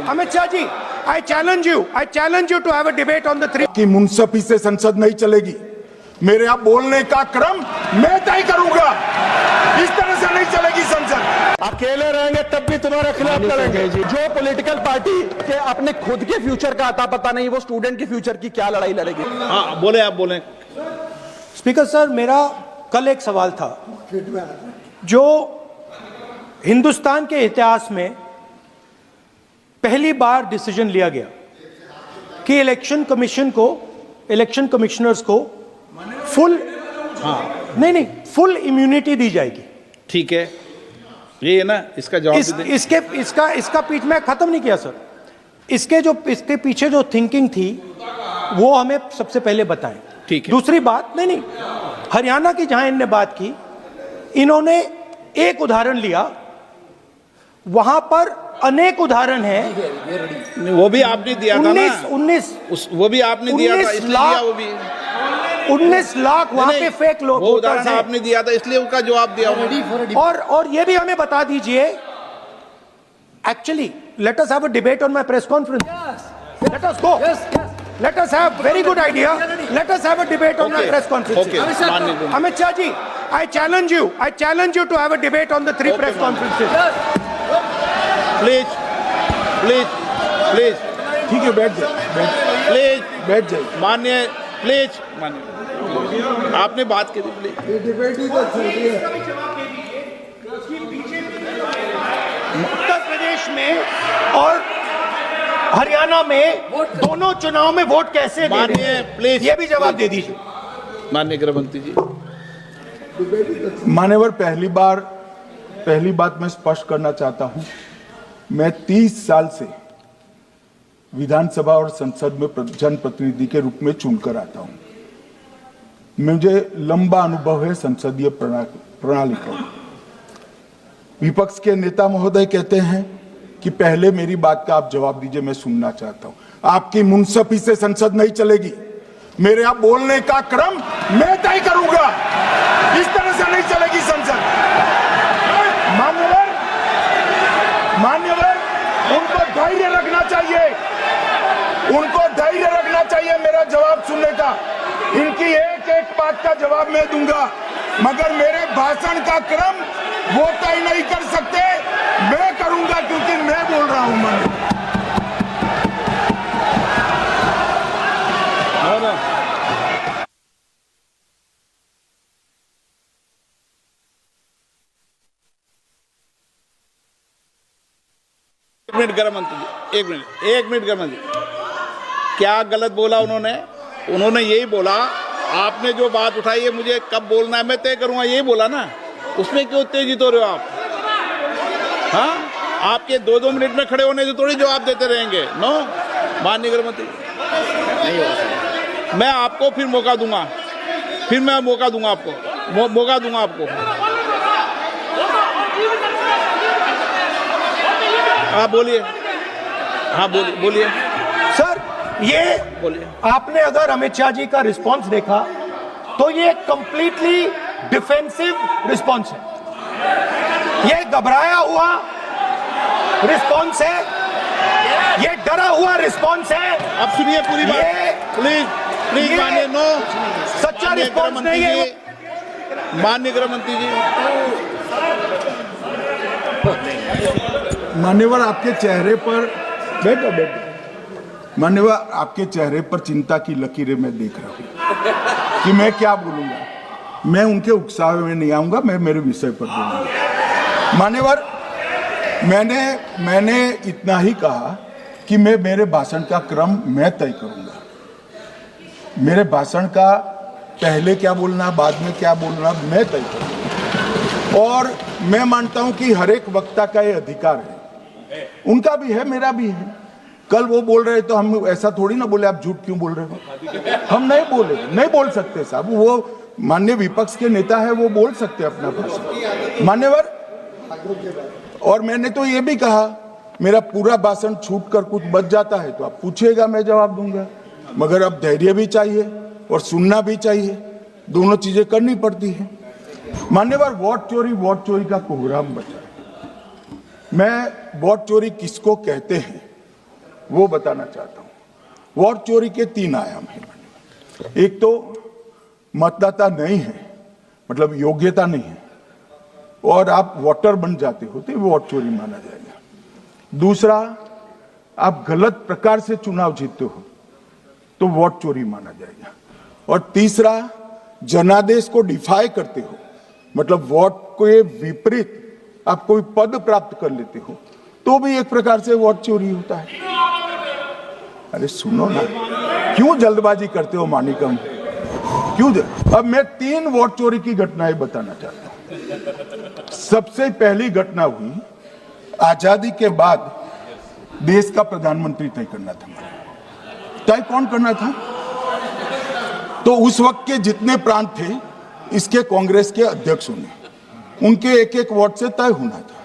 Amit Shah ji, I challenge you to have a debate on the three. कि मुंसफी से संसद नहीं चलेगी। मेरे यहाँ बोलने का क्रम मैं तय करूंगा। इस तरह से नहीं चलेगी संसद। अकेले रहेंगे तब भी तुम्हारे खिलाफ लड़ेंगे। जो पॉलिटिकल पार्टी के अपने खुद के फ्यूचर का आता पता नहीं, वो स्टूडेंट के फ्यूचर की क्या लड़ाई लड़ेगी? हाँ बोले, आप बोले। स्पीकर सर, मेरा कल एक सवाल था। जो हिंदुस्तान के इतिहास में पहली बार डिसीजन लिया गया कि इलेक्शन कमिश्नर्स को फुल इम्यूनिटी दी जाएगी। ठीक है, ये है ना, इसका जवाब इसका पीठ में खत्म नहीं किया सर। इसके पीछे जो थिंकिंग थी वो हमें सबसे पहले बताएं। ठीक है। दूसरी बात, नहीं, हरियाणा की जहां इन्होंने बात की, इन्होंने एक उदाहरण लिया, वहां पर अनेक उदाहरण हैं। वो भी आपने दिया था ना, 19 वो भी आपने दिया था, इसलिए दिया वो भी। 19 लाख वहां पे फेक लोग, वो उदाहरण आपने दिया था, इसलिए उसका जवाब दिया। और ये भी हमें बता दीजिए, actually let us have a debate on my press conference. Let us go, let us have very good idea, let us have a debate on the press conference. Amit Shah ji, I challenge you to have a debate on the three press conferences. Please. ठीक है, बैठ जाए। माननीय, please माननीय, आपने बात की थी, प्लीज। उत्तर प्रदेश में और हरियाणा में दोनों चुनाव में वोट कैसे दे रहे हैं? प्लीज ये भी जवाब दे दीजिए। माननीय गृह मंत्री जी। मान्यवर, पहली बात मैं स्पष्ट करना चाहता हूं, मैं 30 साल से विधानसभा और संसद में जनप्रतिनिधि के रूप में चुनकर आता हूं। मुझे लंबा अनुभव है संसदीय प्रणाली का। विपक्ष के नेता महोदय कहते हैं कि पहले मेरी बात का आप जवाब दीजिए, मैं सुनना चाहता हूं। आपकी मुंसफी से संसद नहीं चलेगी। मेरे यहाँ बोलने का क्रम मैं तय करूंगा। इस तरह से नहीं चलेगी संसद। मान्यवर, उनको धैर्य रखना चाहिए, मेरा जवाब सुनने का। इनकी एक बात का जवाब मैं दूंगा, मगर मेरे भाषण का क्रम वो तय नहीं कर सकते, मैं करूंगा, क्योंकि मैं बोल रहा हूं। एक मिनट गृह मंत्री जी, एक मिनट गृह मंत्री, क्या गलत बोला उन्होंने यही बोला, आपने जो बात उठाई है मुझे कब बोलना है मैं तय करूंगा, यही बोला ना। उसमें क्यों उत्तेजित हो रहे हो आप? हाँ, आपके 2-2 मिनट में खड़े होने से थोड़ी जवाब देते रहेंगे। नो, माननीय गृह मंत्री, नहीं हो सकता। मैं आपको फिर मौका दूंगा, आपको। आप बोलिए। हाँ बोलिए सर। ये बोलिए। आपने अगर अमित शाह जी का रिस्पॉन्स देखा तो ये कंप्लीटली डिफेंसिव रिस्पॉन्स है, ये घबराया हुआ रिस्पॉन्स है, ये डरा हुआ रिस्पॉन्स है। अब सुनिए पूरी बात, प्लीज मानिए। नो, सच्चा रिस्पॉन्स नहीं है। माननीय गृह मंत्री जी। मान्यवर, आपके चेहरे पर बैठो। मान्यवर, आपके चेहरे पर चिंता की लकीरें मैं देख रहा हूं कि मैं क्या बोलूंगा। मैं उनके उकसावे में नहीं आऊंगा, मैं मेरे विषय पर बोलूंगा। मान्यवर, मैंने इतना ही कहा कि मेरे भाषण का क्रम मैं तय करूंगा। मेरे भाषण का पहले क्या बोलना, बाद में क्या बोलना, मैं तय करूंगा। और मैं मानता हूं कि हर एक वक्ता का ये अधिकार है, उनका भी है, मेरा भी है। कल वो बोल रहे तो हम ऐसा थोड़ी ना बोले आप झूठ क्यों बोल रहे हो। हम नहीं बोल सकते साहब। वो माननीय विपक्ष के नेता है, वो बोल सकते अपना भाषण। मान्यवर, और मैंने तो ये भी कहा, मेरा पूरा भाषण छूट कर कुछ बच जाता है तो आप पूछिएगा, मैं जवाब दूंगा। मगर अब धैर्य भी चाहिए और सुनना भी चाहिए, दोनों चीजें करनी पड़ती है। मान्यवर, वोट चोरी का कोहराम बचा। मैं वोट चोरी किसको कहते हैं वो बताना चाहता हूं। वोट चोरी के 3 आयाम हैं। एक तो मतदाता नहीं है, मतलब योग्यता नहीं है, और आप वोटर बन जाते हो तो वोट चोरी माना जाएगा। दूसरा, आप गलत प्रकार से चुनाव जीतते हो तो वोट चोरी माना जाएगा। और तीसरा, जनादेश को डिफाई करते हो, मतलब वोट के विपरीत आप कोई पद प्राप्त कर लेते हो तो भी एक प्रकार से वोट चोरी होता है। अरे सुनो ना, क्यों जल्दबाजी करते हो मानिकम, क्यों? अब मैं 3 वोट चोरी की घटनाएं बताना चाहता हूं। सबसे पहली घटना हुई आजादी के बाद देश का प्रधानमंत्री तय करना था। तय कौन करना था? तो उस वक्त के जितने प्रांत थे इसके कांग्रेस के अध्यक्षों ने, उनके एक एक वोट से तय होना था।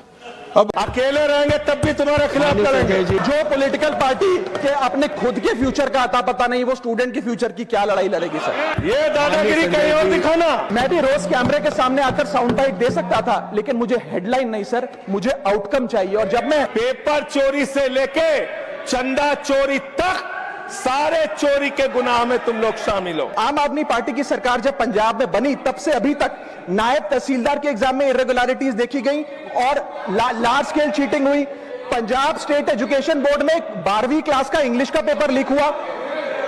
अब अकेले रहेंगे तब भी तुम्हारे खिलाफ लड़ेंगे। जो पॉलिटिकल पार्टी के अपने खुद के फ्यूचर का आता पता नहीं, वो स्टूडेंट के फ्यूचर की क्या लड़ाई लड़ेगी सर? ये दादागिरी कहीं और दिखाना। मैं भी रोज कैमरे के सामने आकर साउंड बाइट दे सकता था, लेकिन मुझे हेडलाइन नहीं सर, मुझे आउटकम चाहिए। और जब मैं पेपर चोरी से लेके चंदा चोरी तक सारे चोरी के गुनाह में तुम लोग शामिल हो। आम आदमी पार्टी की सरकार जब पंजाब में बनी तब से अभी तक नायब तहसीलदार के एग्जाम में इरेगुलरिटीज देखी गई और लार्ज स्केल चीटिंग हुई। पंजाब स्टेट एजुकेशन बोर्ड में 12वीं क्लास का इंग्लिश का पेपर लीक हुआ।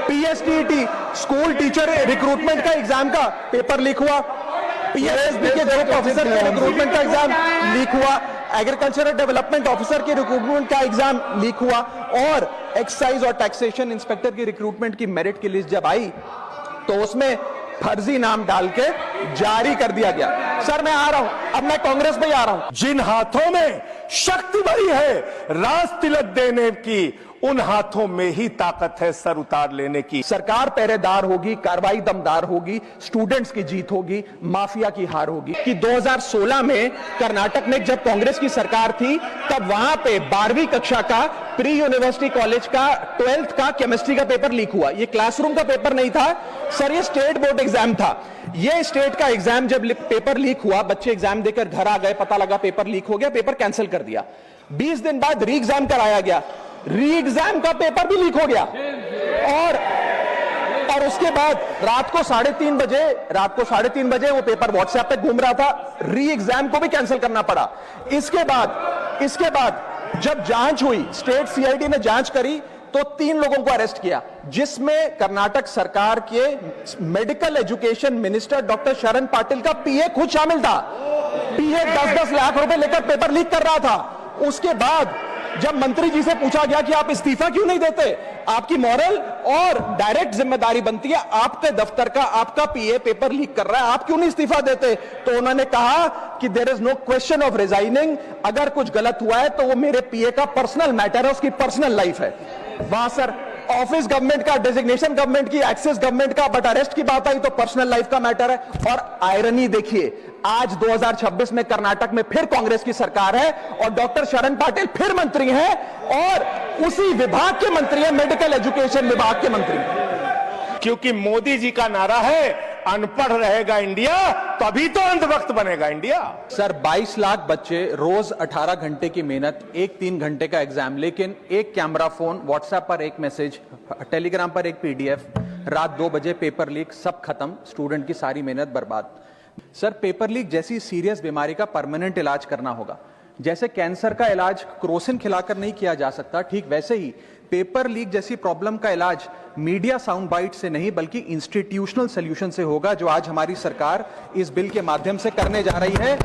पीएसटीईटी स्कूल टीचर रिक्रूटमेंट का एग्जाम का पेपर लीक हुआ। पीएसएसबी के ग्रुप ऑफिसर के रिक्रूटमेंट का एग्जाम लीक हुआ। एग्रीकल्चरल डेवलपमेंट ऑफिसर के रिक्रूटमेंट का एग्जाम लीक हुआ। और एक्साइज और टैक्सेशन इंस्पेक्टर की रिक्रूटमेंट की मेरिट की लिस्ट जब आई तो उसमें फर्जी नाम डाल के जारी कर दिया गया। सर मैं आ रहा हूं, अब मैं कांग्रेस में ही आ रहा हूं। जिन हाथों में शक्ति भरी है राज तिलक देने की, उन हाथों में ही ताकत है सर उतार लेने की। सरकार पहरेदार होगी, कार्रवाई दमदार होगी, स्टूडेंट्स की जीत होगी, माफिया की हार होगी। कि 2016 में कर्नाटक में जब कांग्रेस की सरकार थी तब वहां पे 12वीं कक्षा का प्री यूनिवर्सिटी कॉलेज का 12th का केमिस्ट्री का पेपर लीक हुआ। ये क्लासरूम का पेपर नहीं था सर, ये स्टेट बोर्ड एग्जाम था। ये स्टेट का एग्जाम जब पेपर लीक हुआ, बच्चे एग्जाम देकर घर आ गए, पता लगा पेपर लीक हो गया, पेपर कैंसिल कर दिया। 20 दिन बाद री एग्जाम कराया गया, री एग्जाम का पेपर भी लीक हो गया। और उसके बाद रात को 3:30 बजे वो पेपर व्हाट्सएप पे घूम रहा था, री एग्जाम को भी कैंसिल करना पड़ा। इसके बाद जब जांच हुई, स्टेट सीआईडी ने जांच करी तो 3 लोगों को अरेस्ट किया, जिसमें कर्नाटक सरकार के मेडिकल एजुकेशन मिनिस्टर डॉक्टर शरण पाटिल का पीए खुद शामिल था। पीए 10-10 लाख रुपए लेकर पेपर लीक कर रहा था। उसके बाद जब मंत्री जी से पूछा गया कि आप इस्तीफा क्यों नहीं देते, आपकी मॉरल और डायरेक्ट जिम्मेदारी बनती है, आपके दफ्तर का आपका पीए पेपर लीक कर रहा है, आप क्यों नहीं इस्तीफा देते? तो उन्होंने कहा कि there is no question of resigning, अगर कुछ गलत हुआ है तो वो मेरे पीए का पर्सनल मैटर है, उसकी पर्सनल लाइफ है। वहां सर ऑफिस गवर्नमेंट का, डेजिग्नेशन गवर्नमेंट की, एक्सेस गवर्नमेंट का, बट अरेस्ट की बात आई तो पर्सनल लाइफ का मैटर है। और आयरनी देखिए, आज 2026 में कर्नाटक में फिर कांग्रेस की सरकार है और डॉक्टर शरण पाटिल फिर मंत्री हैं और उसी विभाग के मंत्री हैं, मेडिकल एजुकेशन विभाग के मंत्री। क्योंकि मोदी जी का नारा है अनपढ़ रहेगा इंडिया तभी तो अंधभक्त बनेगा इंडिया। सर 22 लाख बच्चे, रोज 18 घंटे की मेहनत, एक 3 घंटे का एग्जाम, लेकिन एक कैमरा फोन, व्हाट्सएप पर एक मैसेज, टेलीग्राम पर एक पीडीएफ, रात 2 बजे पेपर लीक, सब खत्म, स्टूडेंट की सारी मेहनत बर्बाद। सर पेपर लीक जैसी सीरियस बीमारी का परमानेंट इलाज करना होगा। जैसे कैंसर का इलाज क्रोसिन खिलाकर नहीं किया जा सकता, ठीक वैसे ही पेपर लीक जैसी प्रॉब्लम का इलाज मीडिया साउंड बाइट से नहीं बल्कि इंस्टीट्यूशनल सॉल्यूशन से होगा, जो आज हमारी सरकार इस बिल के माध्यम से करने जा रही है।